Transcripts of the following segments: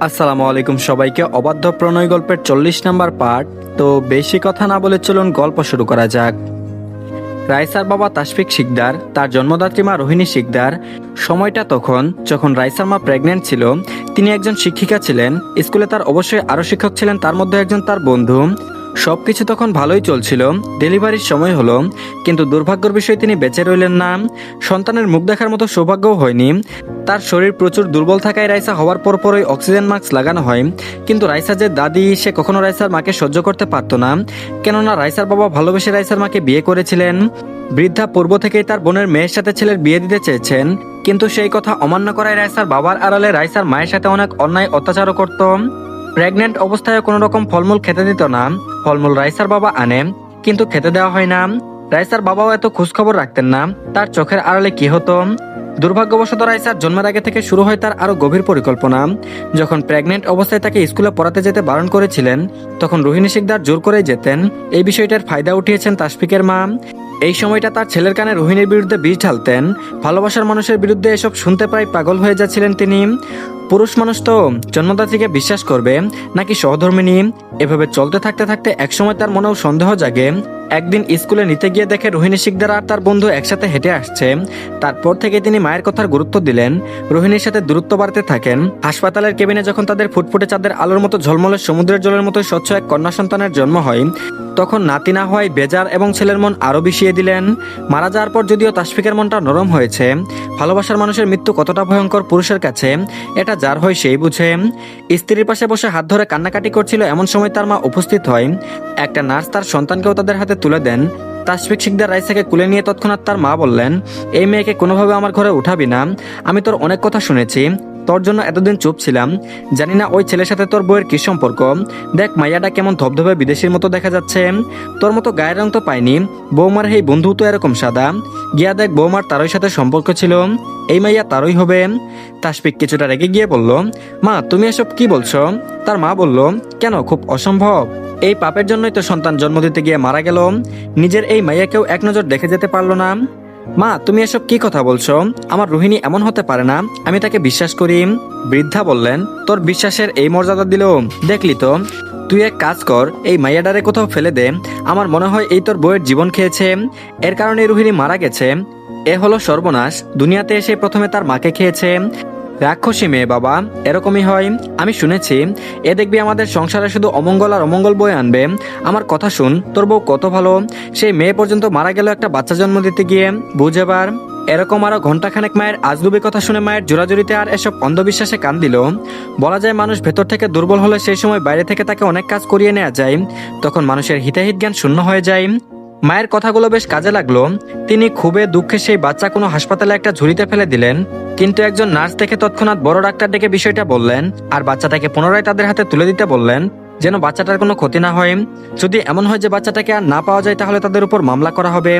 আসসালামু আলাইকুম সবাইকে। অবাধ্য প্রণয় গল্পের 40 নাম্বার পার্ট। তো বেশি কথা না বলে চলুন গল্প শুরু করা যাক। রাইসার বাবা তাশফিক শিকদার, তার জন্মদাত্রী মা রোহিণী শিকদার। সময়টা তখন যখন রাইসার মা প্রেগনেন্ট ছিল। তিনি একজন শিক্ষিকা ছিলেন। স্কুলে তার অবশ্যই আরও শিক্ষক ছিলেন, তার মধ্যে একজন তার বন্ধু। সবকিছু তখন ভালোই চলছিল। ডেলিভারির সময় হলো, কিন্তু দুর্ভাগ্যের বিষয় তিনি বেঁচে রইলেন না। সন্তানের মুখ দেখার মতো সৌভাগ্যও হয়নি। তার শরীর প্রচুর দুর্বল থাকায় রাইসা হওয়ার পরই অক্সিজেন মাস্ক লাগানো হয়। কিন্তু রাইসা যে দাদি, সে কখনো রাইসার মাকে সহ্য করতে পারতো না, কেননা রাইসার বাবা ভালোবেসে রাইসার মাকে বিয়ে করেছিলেন। বৃদ্ধা পূর্ব থেকেই তার বোনের মেয়ের সাথে ছেলের বিয়ে দিতে চেয়েছেন, কিন্তু সেই কথা অমান্য করায় রাইসার বাবার আড়ালে রাইসার মায়ের সাথে অনেক অন্যায় অত্যাচারও করত। প্রেগনেন্ট অবস্থায় কোনো রকম ফলমূল খেতে দিত না। ফলমূল রাইসার বাবা আনে, কিন্তু খেতে দেওয়া হয় না। রাইসার বাবাও এত খোঁজখবর রাখতেন না তার চোখের আড়ালে কি হতো। দুর্ভাগ্যবশত রাইসার জন্মের আগে থেকে শুরু হয় তার আরো গভীর পরিকল্পনা। যখন প্রেগনেন্ট অবস্থায় তাকে স্কুলে পড়াতে যেতে বারণ করেছিলেন, তখন রোহিণী শিকদার জোর করেই যেতেন। এই বিষয়টার ফায়দা উঠিয়েছেন তাশফিকের মা। এই সময়টা তার ছেলের কানে রোহিণীর বিরুদ্ধে বিষ ঢালতেন। ভালোবাসার মানুষের বিরুদ্ধে এসব শুনতে প্রায় পাগল হয়ে যাচ্ছিলেন তিনি। পুরুষ মানুষ তো জন্মদাত্রীকে বিশ্বাস করবে নাকি সহধর্মিনী? এভাবে চলতে থাকতে থাকতে একসময় তার মনেও সন্দেহ জাগে। একদিন স্কুলে নিতে গিয়ে দেখে রোহিণী শিকদার আর তার বন্ধু একসাথে হেঁটে আসছে। তারপর থেকে তিনি মায়ের কথার গুরুত্ব দিলেন। রোহিণীর সাথে দূরত্ব বাড়তে থাকেন। হাসপাতালের কেবিনে যখন তাদের ফুটফুটে চাঁদের আলোর মতো ঝলমলে সমুদ্রের জলের মতো স্বচ্ছ এক কন্যা সন্তানের জন্ম হয়, তখন নাতি না হওয়ায় বেজার এবং ছেলের মন আরো বিষিয়ে দিলেন। মারা যাওয়ার পর যদিও তাশফিকের মনটা নরম হয়েছে। ভালোবাসার মানুষের মৃত্যু কতটা ভয়ঙ্কর পুরুষের কাছে, এটা যার হয় সেই বুঝে। স্ত্রীর পাশে বসে হাত ধরে কান্নাকাটি করছিল, এমন সময় তার মা উপস্থিত হয়। একটা নার্স তার সন্তানকেও তাদের হাতে তুলে দেন। তাশফিক শিকদার রাইসাকে কুলে নিয়ে তৎক্ষণাৎ তার মা বললেন, এই মেয়েকে কোনোভাবে আমার ঘরে উঠাবি না। আমি তোর অনেক কথা শুনেছি, তোর জন্য এতদিন চুপ ছিলাম। জানি না ওই ছেলের সাথে তোর বউয়ের কি সম্পর্ক। দেখ মাইয়াটা কেমন ধবধবে বিদেশির মতো দেখা যাচ্ছে। তোর মতো গায়ের রং তো পাইনি। বৌমার এই বন্ধু তো এরকম সাদা। গিয়া দেখ বৌমার তারই সাথে সম্পর্ক ছিল, এই মাইয়া তারই হবে। তাশফিক কিছুটা রেগে গিয়ে বলল, মা তুমি এসব কি বলছো? তার মা বলল, কেন, খুব অসম্ভব? এই পাপের জন্যই তো সন্তান জন্ম দিতে গিয়ে মারা গেল। নিজের এই মাইয়াকেও এক নজর দেখে যেতে পারলো না। মা তুমি এসব কি কথা বলছো? আমার রোহিণী এমন হতে পারে না, আমি তাকে বিশ্বাস করি। বৃদ্ধা বললেন, তোর বিশ্বাসের এই মর্যাদা দিল? দেখলি তো, তুই এক কাজ কর, এই মাইয়াডারে কোথাও ফেলে দে। আমার মনে হয় এই তোর বউয়ের জীবন খেয়েছে, এর কারণে রোহিণী মারা গেছে। এ হলো সর্বনাশ, দুনিয়াতে এসে প্রথমে তার মাকে খেয়েছে। রাক্ষসী মেয়ে বাবা, এরকমই হয়। আমি শুনেছি এ দেখবি আমাদের সংসারে শুধু অমঙ্গল আর অমঙ্গল বয়ে আনবে। আমার কথা শুন, তোর বউ কত ভালো, সেই মেয়ে পর্যন্ত মারা গেল একটা বাচ্চা জন্ম দিতে গিয়ে। বুঝ এবার। এরকম আরো ঘন্টাখানেক মায়ের আজগুবি কথা শুনে মায়ের জোরাজুরিতে আর এসব অন্ধবিশ্বাসে কান দিল। বলা যায় মানুষ ভেতর থেকে দুর্বল হলে সেই সময় বাইরে থেকে তাকে অনেক কাজ করিয়ে নেওয়া যায়, তখন মানুষের হিতাহিত জ্ঞান শূন্য হয়ে যায়। মায়ের কথাগুলো বেশ কাজে লাগলো। তিনি খুবই দুঃখে সেই বাচ্চা কোনো হাসপাতালে একটা ঝুড়িতে ফেলে দিলেন, কিন্তু একজন নার্স দেখে তৎক্ষণাৎ বড় ডাক্তার ডেকে বিষয়টা বললেন আর বাচ্চাটাকে পুনরায় তাদের হাতে তুলে দিতে বললেন, যেন বাচ্চাটার কোনো ক্ষতি না হয়। যদি এমন হয় যে বাচ্চাটাকে আর না পাওয়া যায়, তাহলে তাদের উপর মামলা করা হবে।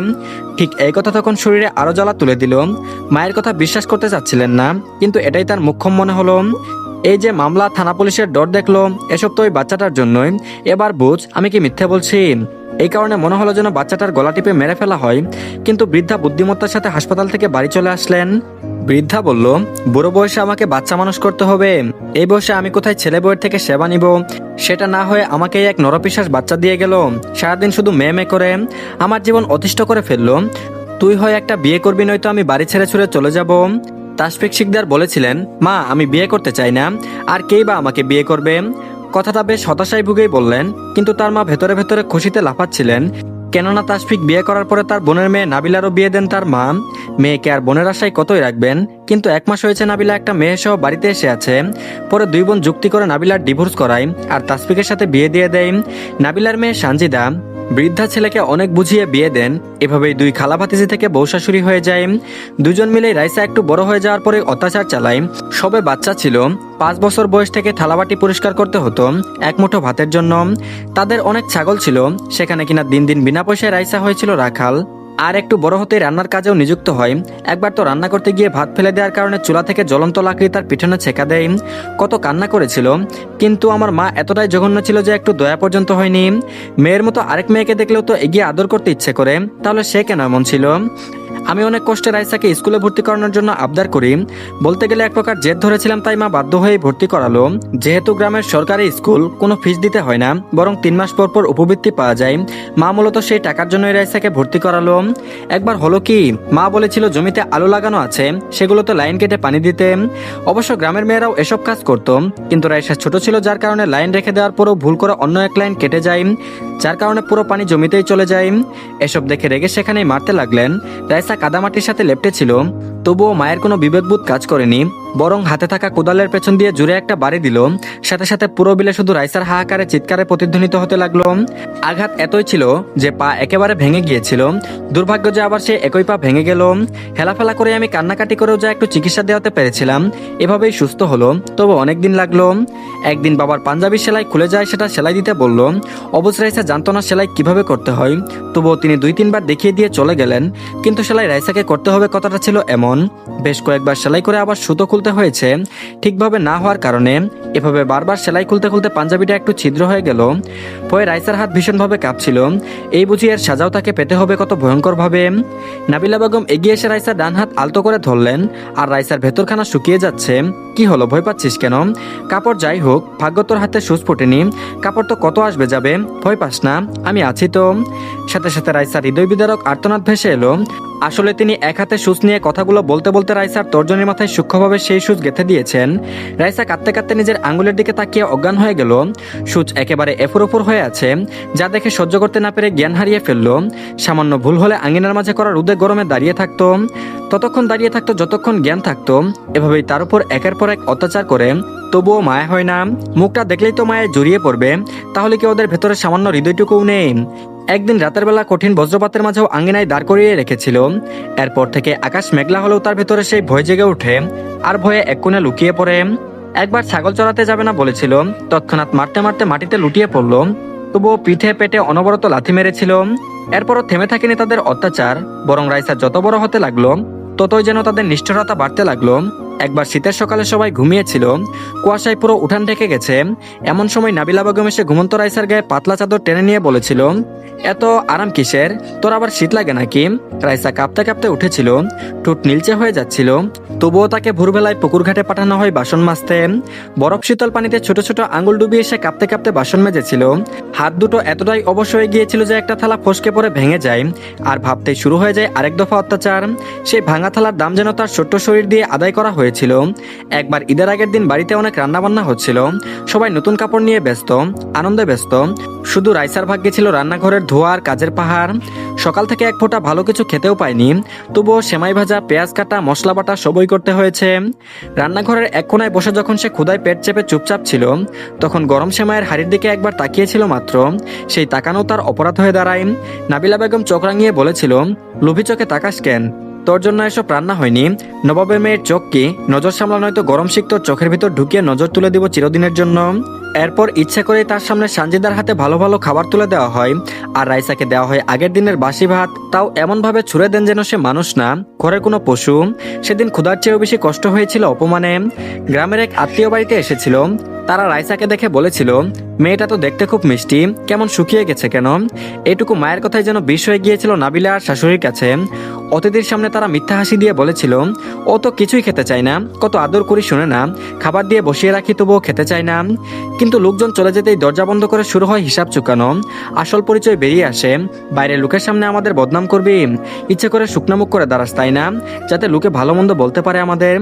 ঠিক এই কথা তখন শরীরে আরো জ্বালা তুলে দিল। মায়ের কথা বিশ্বাস করতে চাচ্ছিলেন না, কিন্তু এটাই তার মুখ্যম মনে হলো। এই যে মামলা, থানা পুলিশের ডর দেখলো, এসব তো ওই বাচ্চাটার জন্যই। এবার বুঝ আমি কি মিথ্যে বলছি। এই কারণে মনে হলো যেন বাচ্চাটার গলা টিপে মেরে ফেলা হয়। কিন্তু বৃদ্ধা বুদ্ধিমত্তার সাথে হাসপাতাল থেকে বাড়ি চলে আসলেন। বৃদ্ধা বলল, বুড়ো বয়সে আমাকে বাচ্চা মানুষ করতে হবে? এই বয়সে আমি কোথায় ছেলে বউয়ের থেকে সেবা নিব? সেটা না হয়ে আমাকে এক নরপিশাচ বাচ্চা দিয়ে গেল, সারাদিন শুধু মেয়ে মেয়ে করে আমার জীবন অতিষ্ঠ করে ফেললো। তুই হয় একটা বিয়ে করবি, নয়তো আমি বাড়ি ছেড়ে ছুড়ে চলে যাব। তাশফিক শিকদার বলেছিলেন, মা আমি বিয়ে করতে চাই না, আর কেই বা আমাকে বিয়ে করবে? কথাটা বেশ হতাশায় ভুগেই বললেন, কিন্তু তার মা ভেতরে ভেতরে খুশিতে লাফাচ্ছিলেন। কেননা তাশফিক বিয়ে করার পরে তার বোনের মেয়ে নাবিলারও বিয়ে দেন তার মা। মেয়েকে আর বোনের আশায় কতই রাখবেন, কিন্তু 1 মাস হয়েছে নাবিলা একটা মেয়ে সহ বাড়িতে এসে আছে। পরে 2 বোন যুক্তি করে নাবিলার ডিভোর্স করায় আর তাশফিকের সাথে বিয়ে দিয়ে দেয়। নাবিলার মেয়ে সানজিদা। বৃদ্ধা ছেলেকে অনেক বুঝিয়ে বিয়ে দেন। এভাবেই 2 খালা ভাতিজি থেকে বউ শাশুড়ি হয়ে যায়। দুজন মিলে রাইসা একটু বড় হয়ে যাওয়ার পরে অত্যাচার চালায়। সবে বাচ্চা ছিল, 5 বছর বয়স থেকে থালাবাটি পরিষ্কার করতে হতো এক মুঠো ভাতের জন্য। তাদের অনেক ছাগল ছিল, সেখানে কিনা দিন দিন বিনা পয়সায় রাইসা হয়েছিল রাখাল। আর একটু বড় হতে রান্নার কাজেও নিযুক্ত হয়। একবার তো রান্না করতে গিয়ে ভাত ফেলে দেওয়ার কারণে চুলা থেকে জ্বলন্ত লাকড়ি তার পিছনে ছেঁকা দেয়। কত কান্না করেছিল, কিন্তু আমার মা এতটাই জঘন্য ছিল যে একটু দয়া পর্যন্ত হয়নি। মেয়ের মতো আরেক মেয়েকে দেখলেও তো এগিয়ে আদর করতে ইচ্ছে করে, তাহলে সে কেন এমন ছিল? আমি অনেক কষ্টে রাইসাকে স্কুলে ভর্তি করানোর জন্য আবদার করি, বলতে গেলে এক প্রকার জেদ ধরেছিলাম, তাই মা বাধ্য হয়ে ভর্তি করালো। যেহেতু গ্রামের সরকারি স্কুল, কোনো ফিস দিতে হয় না, বরং 3 মাস পর পর উপবৃত্তি পাওয়া যায়। মা মূলত সেই টাকার জন্যই রাইসাকে ভর্তি করালো। একবার হলো কি, মা বলেছিল জমিতে আলু লাগানো আছে, সেগুলোতে লাইন কেটে পানি দিতে। অবশ্য গ্রামের মেয়েরাও এসব কাজ করতো, কিন্তু রাইসা ছোট ছিল, যার কারণে লাইন রেখে দেওয়ার পরও ভুল করে অন্য এক লাইন কেটে যায়, যার কারণে পুরো পানি জমিতেই চলে যায়। এসব দেখে রেগে সেখানেই মারতে লাগলেন। রাইসা কাদামাটির সাথে লেপ্টে ছিল, তবুও মায়ের কোনো বিবেকবোধ কাজ করেনি, বরং হাতে থাকা কোদালের পেছন দিয়ে জুড়ে একটা বাড়ি দিল। সাথে সাথে পুরো বিলে শুধু রাইসার হাহাকারে চিৎকারে প্রতিধ্বনিত হতে লাগলো। আঘাত এতই ছিল যে পা একেবারে ভেঙে গিয়েছিল। দুর্ভাগ্য যে আবার সে একই পা ভেঙে গেল। হেলাফেলা করে আমি কান্নাকাটি করেও যা একটু চিকিৎসা দেওয়াতে পেরেছিলাম, এভাবেই সুস্থ হলো। তবে অনেক দিন লাগলো। একদিন বাবার পাঞ্জাবি সেলাই খুলে যায়, সেটা সেলাই দিতে বলল। অবশ্য রাইসা জানতো না সেলাই কিভাবে করতে হয়, তবুও তিনি 2-3 বার দেখিয়ে দিয়ে চলে গেলেন। কিন্তু সেলাই রাইসাকে করতে হবে কথাটা ছিল এমন। বেশ কয়েকবার সেলাই করে আবার সুতো খুলতে হয়েছে, ঠিকভাবে না হওয়ার কারণে। এভাবে বারবার সেলাই খুলতে খুলতে পাঞ্জাবিটা একটু ছিদ্র হয়ে গেল। ভয়ে রাইসার হাত ভীষণভাবে কাঁপছিল। এই বুঝি এর সাজাও তাকে পেতে হবে কত ভয়ঙ্করভাবে। নাবিলা বেগম এগিয়ে এসে রাইসার ডান হাত আলতো করে ধরলেন, আর রাইসার ভেতরখানা শুকিয়ে যাচ্ছে। কি হলো, ভয় পাচ্ছিস কেন? কাপড় যাই হোক, ভাগ্য তোর হাতে সুচ ফোটেনি। কাপড় তো কত আসবে যাবে, ভয় পাস না, আমি আছি তো। সাথে সাথে রাইসার হৃদয় বিদারক আর্তনাদ ভেসে এলো। আসলে তিনি এক হাতে সুচ নিয়ে কথাগুলো বলতে বলতে রাইসার তর্জনীর মাথায় সূক্ষ্মভাবে সেই সুচ গেঁথে দিয়েছেন। রাইসা কাঁদতে কাঁদতে নিজের আঙ্গুলের দিকে তাকিয়ে অজ্ঞান হয়ে গেল। সুচ একেবারে এফুর ওফুর হয়ে আছে, যা দেখে সহ্য করতে না পেরে জ্ঞান হারিয়ে ফেলল। সামান্য ভুল হলে আঙিনার মাঝে করা রোদে গরমে দাঁড়িয়ে থাকতো, ততক্ষণ দাঁড়িয়ে থাকতো যতক্ষণ জ্ঞান থাকতো। এভাবেই তার উপর একের পর এক অত্যাচার করে, তবুও মায়া হয় না। মুখটা দেখলেই তো মায়ায় জড়িয়ে পড়বে, তাহলে কি ওদের ভেতরে সামান্য হৃদয়টুকুও নেই? একদিন রাতের বেলা কঠিন বজ্রপাতের মাঝেও আঙ্গিনায় দাঁড় করিয়ে রেখেছিল। এরপর থেকে আকাশ মেঘলা হলেও তার ভেতরে সেই ভয় জেগে ওঠে, আর ভয়ে এক কোণে লুকিয়ে পড়ে। একবার ছাগল চড়াতে যাবে না বলেছিল, তৎক্ষণাৎ মারতে মারতে মাটিতে লুটিয়ে পড়ল। তবুও পিঠে পেটে অনবরত লাথি মেরেছিল। এরপরও থেমে থাকেনি তাদের অত্যাচার, বরং রাইসা যত বড় হতে লাগলো, ততই যেন তাদের নিষ্ঠুরতা বাড়তে লাগলো। একবার শীতের সকালে সবাই ঘুমিয়েছিল, কুয়াশায় পুরো উঠান ঢেকে গেছে। এমন সময় নাবিলা বেগম এসে ঘুমন্ত রাইসার গায়ে পাতলা চাদর টেনে নিয়ে বলেছিল, এত আরাম কিসের, তোর আবার শীত লাগে নাকি? রাইসা কাঁপতে কাঁপতে উঠেছিল, ঠোঁট নীলচে হয়ে যাচ্ছিল। তবুও তাকে ভোরবেলায় পুকুর ঘাটে পাঠানো হয় বাসন মাজতে। বরফ শীতল পানিতে ছোট ছোট আঙুল ডুবিয়ে সে কাঁপতে কাঁপতে বাসন মেজেছিল। হাত দুটো এতটাই অবশ হয়ে গিয়েছিল যে একটা থালা ফসকে পড়ে ভেঙে যায়, আর ভাবতেই শুরু হয়ে যায় আরেক দফা অত্যাচার। সেই ভাঙা থালার দাম যেন তার ছোট্ট শরীর দিয়ে আদায় করা হয়েছিল। একবার ঈদের আগের দিন বাড়িতে অনেক রান্নাবান্না হচ্ছিল, সবাই নতুন কাপড় নিয়ে ব্যস্ত, আনন্দে ব্যস্ত। শুধু রাইসার ভাগ্যে ছিল রান্নাঘরের ধোয়া আর কাজের পাহাড়। সকাল থেকে এক ফোঁটা ভালো কিছু খেতেও পায়নি, তবুও সেমাই ভাজা, পেঁয়াজ কাটা, মশলা বাটা সবই করতে হয়েছে। রান্নাঘরের এক কোনায় বসে যখন সে ক্ষুধায় পেট চেপে চুপচাপ ছিল, তখন গরম সেমাইয়ের হাড়ির দিকে একবার তাকিয়েছিল মাত্র। সেই তাকানো তার অপরাধ হয়ে দাঁড়ায়। নাবিলা বেগম চোখ রাঙিয়ে বলেছিল, লোভী চোখে তাকাস কেন, তোর জন্য এসব রান্না হয়নি। নবাবের মেয়ের চোখ কি নজর সামলা, নয়তো গরম শিক তোর চোখের ভিতর ঢুকিয়ে নজর তুলে দিব চিরদিনের জন্য। এরপর ইচ্ছে করে তার সামনে সানজিদার হাতে ভালো ভালো খাবার তুলে দেওয়া হয়, আর রাইসাকে দেওয়া হয় আগের দিনের বাসি ভাত, তাও এমনভাবে ছুড়ে দেন যেন সে মানুষ না, ঘরের কোনো পশু। সেদিন ক্ষুধার চেয়েও বেশি কষ্ট হয়েছিল অপমানে। গ্রামের এক আত্মীয় বাড়িতে এসেছিল, তারা রাইসাকে দেখে বলেছিল, মেয়েটা তো দেখতে খুব মিষ্টি, কেমন শুকিয়ে গেছে কেন? এটুকু মায়ের কথাই যেন বিষ হয়ে গিয়েছিল নাবিলা আর শাশুড়ির কাছে। অতিথির সামনে তারা মিথ্যা হাসি দিয়ে বলেছিল, ও তো কিছুই খেতে চায় না, কত আদর করি শুনে না, খাবার দিয়ে বসিয়ে রাখি তবুও খেতে চায় না। কিন্তু লোকজন চলে যেতেই দরজা বন্ধ করে শুরু হয় হিসাব চুকানো। আসল পরিচয় বেরিয়ে আসে, বাইরের লোকের সামনে আমাদের বদনাম করবি, ইচ্ছে করে শুকনামুখ করে দাঁড়াস তাই না, যাতে লোকে ভালো মন্দ বলতে পারে আমাদের।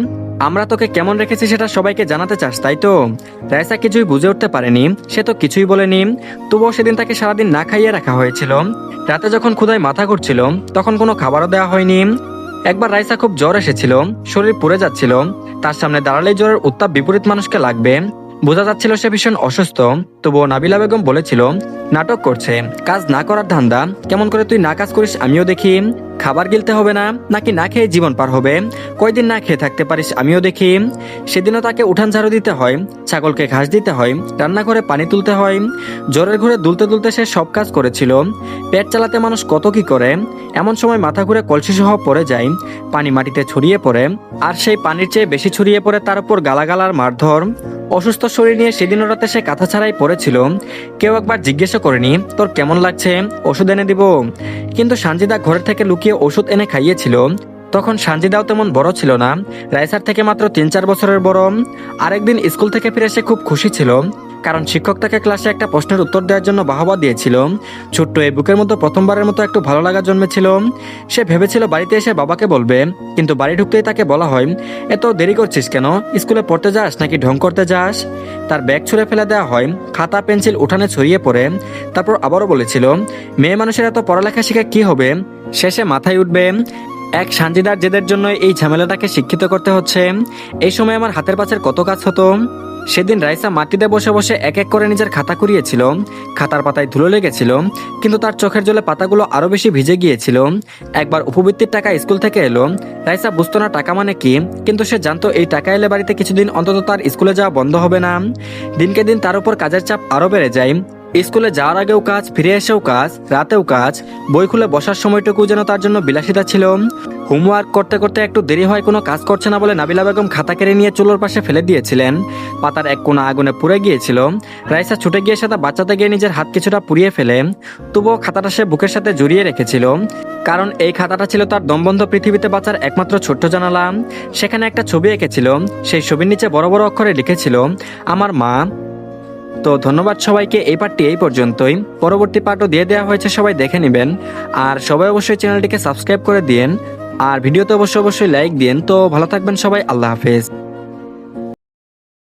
আমরা তোকে কেমন রেখেছি সেটা সবাইকে জানাতে চাস তাই তো? রাইসা কিছুই বুঝে উঠতে পারেনি, সে তো কিছুই বলেনি, তবুও সেদিন তাকে সারাদিন না খাইয়ে রাখা হয়েছিল। রাতে যখন ক্ষুধায় মাথা ঘুরছিল, তখন কোনো খাবারও দেওয়া হয়নি। একবার রাইসা খুব জ্বর এসেছিল, শরীর পুড়ে যাচ্ছিল, তার সামনে দাঁড়ালেই জ্বরের উত্তাপ বিপরীত মানুষকে লাগবে, বোঝা যাচ্ছিল সে ভীষণ অসুস্থ। তবুও নাবিলা বেগম বলেছিল, নাটক করছে, কাজ না করার ধান্দা, কেমন করে তুই না কাজ করিস আমিও দেখি। খাবার গিলতে হবে না, নাকি না খেয়ে জীবন পার হবে, কয়দিন না খেয়ে থাকতে পারিস আমিও দেখি। সেদিনও তাকে উঠান ঝাড়ু দিতে হয়, ছাগলকে ঘাস দিতে হয়, রান্নাঘরে পানি তুলতে হয়। জ্বরের ঘরে দুলতে দুলতে সে সব কাজ করেছিল। পেট চালাতে মানুষ কত কি করে। এমন সময় মাথা ঘুরে কলসি সহ পড়ে যায়, পানি মাটিতে ছড়িয়ে পড়ে, আর সেই পানির চেয়ে বেশি ছড়িয়ে পড়ে তার উপর গালাগালার মারধর। অসুস্থ শরীর নিয়ে সেদিনও রাতে সে কাঁথা ছাড়াই পড়েছিল। কেউ একবার জিজ্ঞেসও করেনি, তোর কেমন লাগছে, ওষুধ এনে দিব? কিন্তু সানজিদা ঘরের থেকে লুকিয়ে লুকিয়ে ওষুধ এনে খাইয়েছিল। তখন সানজিদাও তেমন বড় ছিল না, রাইসার থেকে মাত্র 3-4 বছরের বড়। আরেকদিন স্কুল থেকে ফিরে সে খুব খুশি ছিল, কারণ শিক্ষক তাকে ক্লাসে একটা প্রশ্নের উত্তর দেওয়ার জন্য বাহবা দিয়েছিল। ছোট্ট এই বুকের মতো প্রথমবারের মতো একটু ভালো লাগা জন্মেছিল। সে ভেবেছিল বাড়িতে এসে বাবাকে বলবে, কিন্তু বাড়ি ঢুকতেই তাকে বলা হয়, এত দেরি করছিস কেন, স্কুলে পড়তে যাস নাকি ঢং করতে যাস? তার ব্যাগ ছুঁড়ে ফেলে দেওয়া হয়, খাতা পেন্সিল উঠানে ছড়িয়ে পড়ে। তারপর আবারও বলেছিল, মেয়ে মানুষের এত পড়ালেখা শিখে কি হবে, শেষে মাথায় উঠবে। এক সানজিদার জেদের জন্য এই ঝামেলাটাকে শিক্ষিত করতে হচ্ছে। এই সময় আমার হাতের পাশের কত কাজ হতো। সেদিন রাইসা মাটিতে বসে বসে এক এক করে নিজের খাতা কুড়িয়েছিল। খাতার পাতায় ধুলো লেগেছিল, কিন্তু তার চোখের জলে পাতাগুলো আরো বেশি ভিজে গিয়েছিল। একবার উপবৃত্তির টাকা স্কুল থেকে এলো। রাইসা বুঝতো না টাকা মানে কি, কিন্তু সে জানতো এই টাকা এলে বাড়িতে কিছুদিন অন্তত তার স্কুলে যাওয়া বন্ধ হবে না। দিনকে দিন তার উপর কাজের চাপ আরো বেড়ে যায়। স্কুলে যাওয়ার আগেও কাজ, ফিরে এসেও কাজ, রাতেও কাজ। বই খুলে বসার সময়টুকু যেন তার জন্য বিলাসিতা ছিল। হোমওয়ার্ক করতে করতে একটু দেরি হয়, কোনো কাজ করছে না বলে নাবিলা বেগম খাতা কেড়ে নিয়ে চুলোর পাশে ফেলে দিয়েছিলেন। পাতার এক কোণা আগুনে পুড়ে গিয়েছিল। রাইসা ছুটে গিয়ে সেটা বাঁচাতে গিয়ে নিজের হাত কিছুটা পুড়িয়ে ফেলে। তবুও খাতাটা সে বুকের সাথে জড়িয়ে রেখেছিল, কারণ এই খাতাটা ছিল তার দমবন্ধ পৃথিবীতে বাঁচার একমাত্র ছোট্ট জানালা। সেখানে একটা ছবি এঁকেছিল, সেই ছবির নিচে বড় বড় অক্ষরে লিখেছিল, আমার মা। তো ধন্যবাদ সবাইকে, এই পার্টটি এই পর্যন্তই। পরবর্তী পার্টও দিয়ে দেওয়া হয়েছে, সবাই দেখে নেবেন। আর সবাই অবশ্যই চ্যানেলটিকে সাবস্ক্রাইব করে দিন, আর ভিডিওতে অবশ্যই লাইক দিন। তো ভালো থাকবেন সবাই, আল্লাহ হাফেজ।